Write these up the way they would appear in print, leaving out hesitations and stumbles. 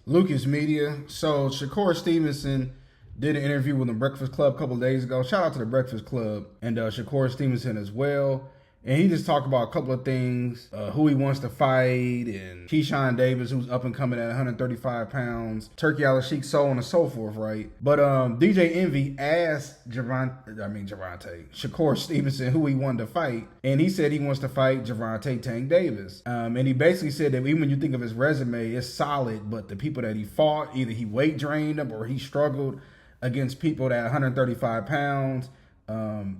Lucas Media. So Shakur Stevenson did an interview with the Breakfast Club a couple of days ago. Shout out to the Breakfast Club and Shakur Stevenson as well. And he just talked about a couple of things, who he wants to fight, and Keyshawn Davis, who's up and coming at 135 pounds, Turkey Al Sheik, so on and so forth, right? But DJ Envy asked Shakur Stevenson who he wanted to fight, and he said he wants to fight Gervonta Tank Davis. And he basically said that even when you think of his resume, it's solid, but the people that he fought, either he weight drained them or he struggled against people that 135 pounds.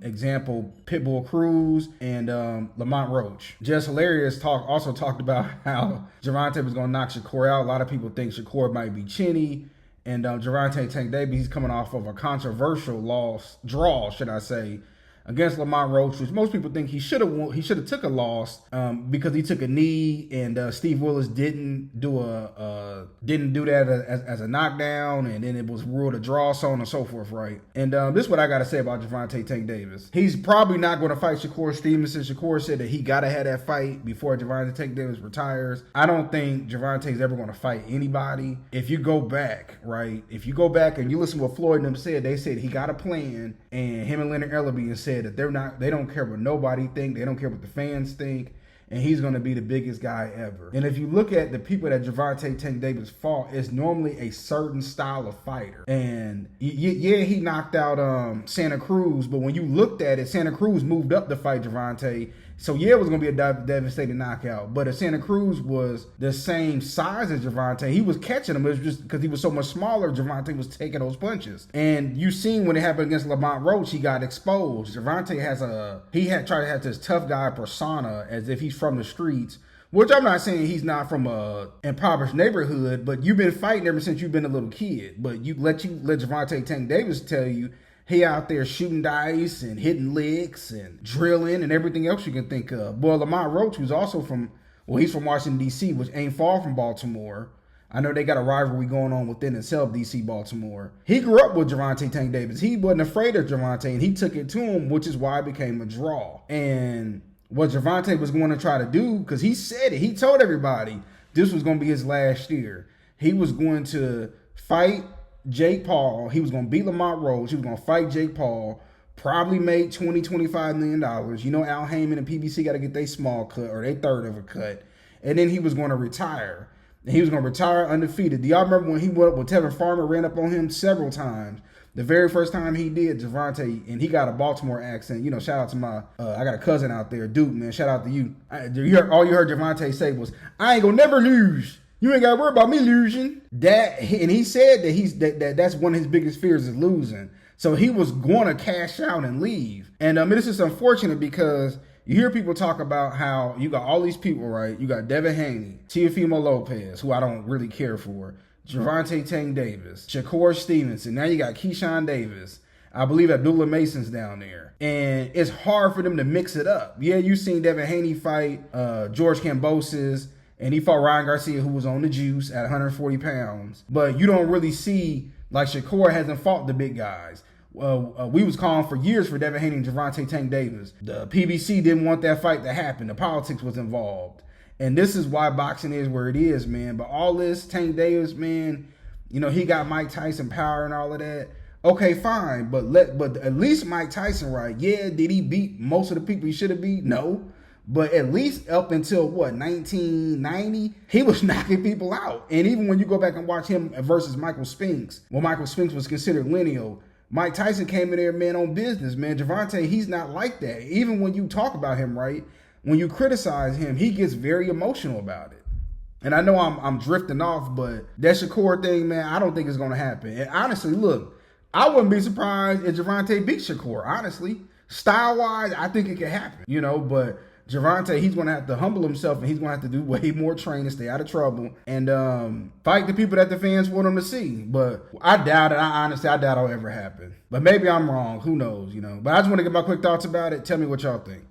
Example, Pitbull Cruz and Lamont Roach. Just Hilarious also talked about how Gervonta was going to knock Shakur out. A lot of people think Shakur might be chinny. And Gervonta Tank Davis, he's coming off of a controversial draw, against Lamont Roach, which most people think he should have won. He should have took a loss because he took a knee, and Steve Willis didn't do that as a knockdown, and then it was ruled a draw, so on and so forth, right? And this is what I got to say about Gervonta Tank Davis. He's probably not going to fight Shakur Stevenson. Shakur said that he got to have that fight before Gervonta Tank Davis retires. I don't think Gervonta's ever going to fight anybody. If you go back, right? If you go back and you listen to what Floyd and them said, they said he got a plan, and him and Leonard Ellerbe said that they don't care what nobody think, they don't care what the fans think, and he's going to be the biggest guy ever. And if you look at the people that Gervonta Tank Davis fought, it's normally a certain style of fighter. And yeah, he knocked out Santa Cruz, but when you looked at it, Santa Cruz moved up to fight Gervonta. So yeah, it was going to be a devastating knockout. But if Santa Cruz was the same size as Gervonta, he was catching him. It was just because he was so much smaller, Gervonta was taking those punches. And you seen when it happened against Lamont Roach, he got exposed. Gervonta had tried to have this tough guy persona as if he's from the streets. Which I'm not saying he's not from a impoverished neighborhood, but you've been fighting ever since you've been a little kid. But let Gervonta Tank Davis tell you, he out there shooting dice and hitting licks and drilling and everything else you can think of. Boy, Lamont Roach, who's also he's from Washington, D.C., which ain't far from Baltimore. I know they got a rivalry going on within itself, D.C., Baltimore. He grew up with Gervonta Tank Davis. He wasn't afraid of Gervonta, and he took it to him, which is why it became a draw. And what Gervonta was going to try to do, because he said it, he told everybody this was going to be his last year. He was going to fight Jake Paul. He was going to beat Lamont Roach. He was going to fight Jake Paul. Probably make $20-25 million. You know, Al Heyman and PBC got to get their small cut or their third of a cut. And then he was going to retire. And he was going to retire undefeated. Do y'all remember when he went up with Tevin Farmer, ran up on him several times? The very first time he did, Gervonta, and he got a Baltimore accent. You know, shout out to my, I got a cousin out there, Duke, man. Shout out to you. All you heard Gervonta say was, I ain't going to never lose. You ain't got to worry about me losing. And he said that that's one of his biggest fears is losing. So he was going to cash out and leave. And this is unfortunate because you hear people talk about how you got all these people, right? You got Devin Haney, Teofimo Lopez, who I don't really care for, Gervonta Tank Davis, Shakur Stevenson. Now you got Keyshawn Davis. I believe Abdullah Mason's down there. And it's hard for them to mix it up. Yeah, you seen Devin Haney fight George Kambosos. And he fought Ryan Garcia, who was on the juice at 140 pounds. But you don't really see, like Shakur hasn't fought the big guys. We was calling for years for Devin Haney and Gervonta Tank Davis. The PBC didn't want that fight to happen. The politics was involved. And this is why boxing is where it is, man. But all this, Tank Davis, man, you know, he got Mike Tyson power and all of that. Okay, fine. But at least Mike Tyson, right? Yeah, did he beat most of the people he should have beat? No. But at least up until, 1990, he was knocking people out. And even when you go back and watch him versus Michael Spinks, when Michael Spinks was considered lineal, Mike Tyson came in there, man, on business, man. Gervonta, he's not like that. Even when you talk about him, right, when you criticize him, he gets very emotional about it. And I know I'm drifting off, but that Shakur thing, man, I don't think it's going to happen. And honestly, look, I wouldn't be surprised if Gervonta beat Shakur, honestly. Style-wise, I think it could happen, you know, but Gervonta, he's going to have to humble himself, and he's going to have to do way more training, stay out of trouble, and fight the people that the fans want him to see. But I doubt it. I doubt it'll ever happen. But maybe I'm wrong. Who knows, you know. But I just want to get my quick thoughts about it. Tell me what y'all think.